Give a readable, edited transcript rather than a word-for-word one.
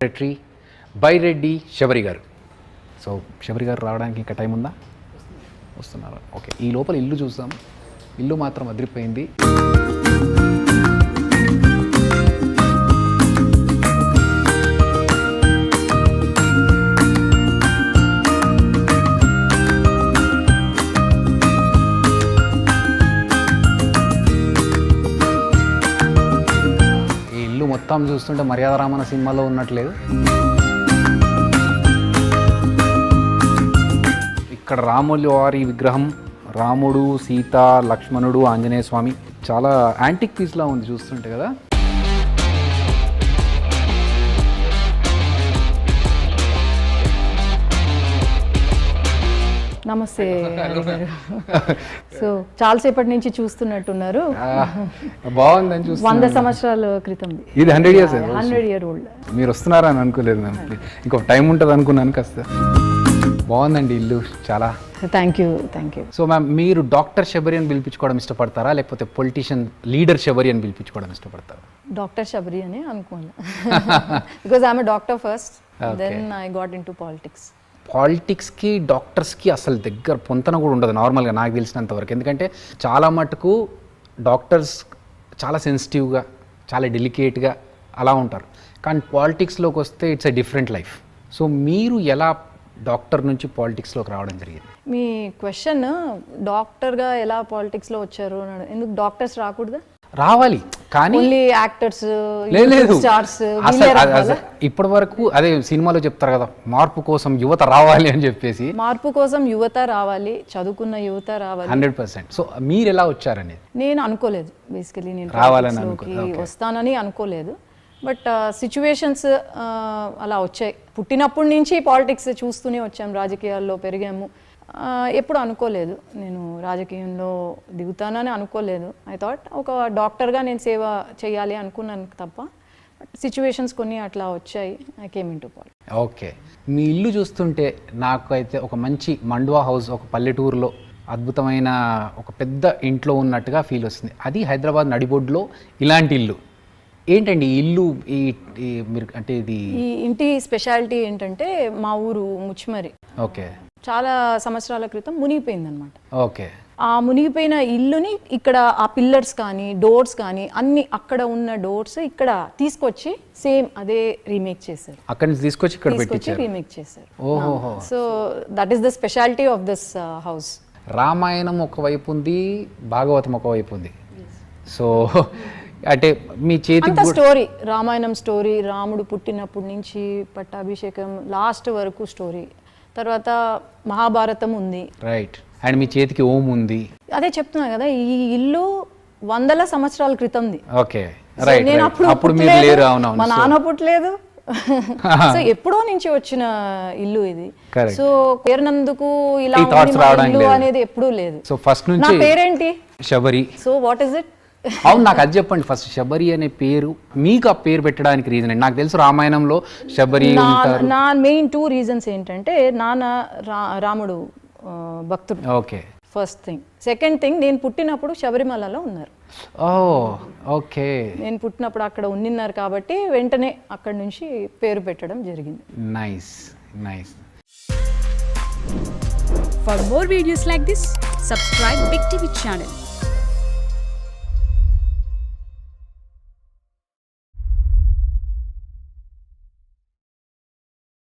Secretary Byreddy Sabari గారు. So Sabari గారు రావడానికి ఇంకా టైం ఉందా? వస్తున్నారు. ఓకే, ఈ లోపల ఇల్లు చూస్తాం. ఇల్లు మాత్రం అదిరిపోయింది. ఈ ఇల్లు మొత్తం చూస్తుంటే మర్యాద రామన్న సినిమాలో ఉన్నట్లేదు. ఇక్కడ రాముల వారి విగ్రహం, రాముడు, సీత, లక్ష్మణుడు, ఆంజనేయ స్వామి చాలా యాంటిక్ పీస్లా ఉంది చూస్తుంటే కదా. నమస్తే. సో చాలాసేపటి నుంచి చూస్తున్నట్టున్నారు. బాగుందని చూస్తే 100 సంవత్సరాల క్రితం ఇది 100 years 100 year old. మీరు వస్తున్నారా అని అనుకోలేదు. ఇంకొక టైం ఉంటుంది అనుకున్నాను కాస్త. బాగుందండి ఇల్లు చాలా. Thank you. సో మ్యామ్, మీరు డాక్టర్ శబరి అని పిలిపించుకోవడం ఇష్టపడతారా, లేకపోతే పొలిటీషియన్ లీడర్ శబరి అని పిలిపించుకోవడం ఇష్టపడతారా? డాక్టర్ శబరి అని అనుకోను. Because I'm doctor first, then I got into politics. పాలిటిక్స్కి డాక్టర్స్కి అసలు దగ్గర పొంతన కూడా ఉండదు నార్మల్గా నాకు తెలిసినంత వరకు. ఎందుకంటే చాలా మటుకు డాక్టర్స్ చాలా సెన్సిటివ్గా, చాలా డెలికేట్గా అలా ఉంటారు. కానీ పాలిటిక్స్లోకి వస్తే it's a different life. So మీరు ఎలా డాక్టర్ నుంచి పాలిటిక్స్లోకి రావడం జరిగింది? మీ క్వశ్చన్ డాక్టర్గా ఎలా పాలిటిక్స్లో వచ్చారు, ఎందుకు డాక్టర్స్ రాకూడదా? రావాలి, కానీ ఓన్లీ యాక్టర్స్, లేదు స్టార్స్ ఇప్పటి వరకు అదే సినిమాలో చెప్తారు కదా, మార్పు కోసం యువత రావాలి అని చెప్పేసి. మార్పు కోసం యువత రావాలి, చదువుకున్న యువత రావాలి. 100%. సో మీరు ఎలా వచ్చారనేది నేను అనుకోలేదు. బేసికలీ నేను రావాలని వస్తానని అనుకోలేదు. బట్ సిచ్యువేషన్స్ అలా వచ్చాయి. పుట్టినప్పటి నుంచి పాలిటిక్స్ చూస్తూనే వచ్చాము, రాజకీయాల్లో పెరిగాము. ఎప్పుడు అనుకోలేదు నేను రాజకీయంలో దిగుతానని అనుకోలేదు. ఐ థాట్ ఒక డాక్టర్గా నేను సేవ చేయాలి అనుకున్నాను తప్ప. బట్ సిచ్యువేషన్స్ కొన్ని అట్లా వచ్చాయి. I came into politics. Okay, మీ ఇల్లు చూస్తుంటే నాకు అయితే ఒక మంచి మండువా హౌస్, ఒక పల్లెటూరులో అద్భుతమైన ఒక పెద్ద ఇంట్లో ఉన్నట్టుగా ఫీల్ వస్తుంది. అది హైదరాబాద్ నడిబొడ్డులో ఇలాంటి ఇల్లు. ఏంటండి ఈ ఇల్లు, మీరు అంటే ఇది ఈ ఇంటి స్పెషాలిటీ ఏంటంటే మా ఊరు ముచ్చిమరి. ఓకే, చాలా సంవత్సరాల క్రితం మునిగిపోయిందనమాట. ఓకే, ఆ మునిగిపోయిన ఇల్లుని ఇక్కడ ఆ పిల్లర్స్ కానీ డోర్స్ కానీ అన్ని అక్కడ ఉన్న డోర్స్ ఇక్కడ తీసుకొచ్చి సేమ్ అదే రీమేక్ చేశారు. అక్కడి నుంచి తీసుకొచ్చి ఇక్కడ పెట్టించారు, రీమేక్ చేశారు. ఓహో. So that is the speciality of this house. Ramayanam ఒకవైపు ఉంది, భాగవతం ఒకవైపు ఉంది. సో అంటే మీ చేతి స్టోరీ, రామాయణం స్టోరీ, రాముడు పుట్టినప్పటి నుంచి పట్టాభిషేకం లాస్ట్ వరకు స్టోరీ. తర్వాత మహాభారతం ఉంది. రైట్. అండ్ మీ చేతికి ఓం ఉంది. అదే చెప్తున్నా కదా, ఈ ఇల్లు 100 సంవత్సరాల క్రితంది. Okay, right. నేను అప్పుడు మీరు లేరు. అవునవును, మా నాన్న పుట్టలేదు. సో ఎప్పుడో నుంచి వచ్చిన ఇల్లు ఇది. సో పేరునందుకు ఇలా ఇల్లు అనేది ఎప్పుడూ లేదు. సో ఫస్ట్ నుంచి నా పేరేంటి? Sabari. So what is it? అవును, నాకు అది చెప్పండి ఫస్ట్. శబరి అనే పేరు, మీకు ఆ పేరు పెట్టడానికి రీజన్ ఏంటి? నాకు తెలుసు రామాయణంలో శబరి ఉంటారు. నా మెయిన్ 2 రీజన్స్ ఏంటంటే, నాన్న రాముడు భక్తుడు. Okay, first thing. Second thing, నేను పుట్టినప్పుడు శబరిమలలో ఉన్నారు. ఓకే, నేను పుట్టినప్పుడు అక్కడ ఉన్నారు కాబట్టి వెంటనే అక్కడ నుంచి పేరు పెట్టడం జరిగింది. Nice. For more videos like this, subscribe Big TV channel.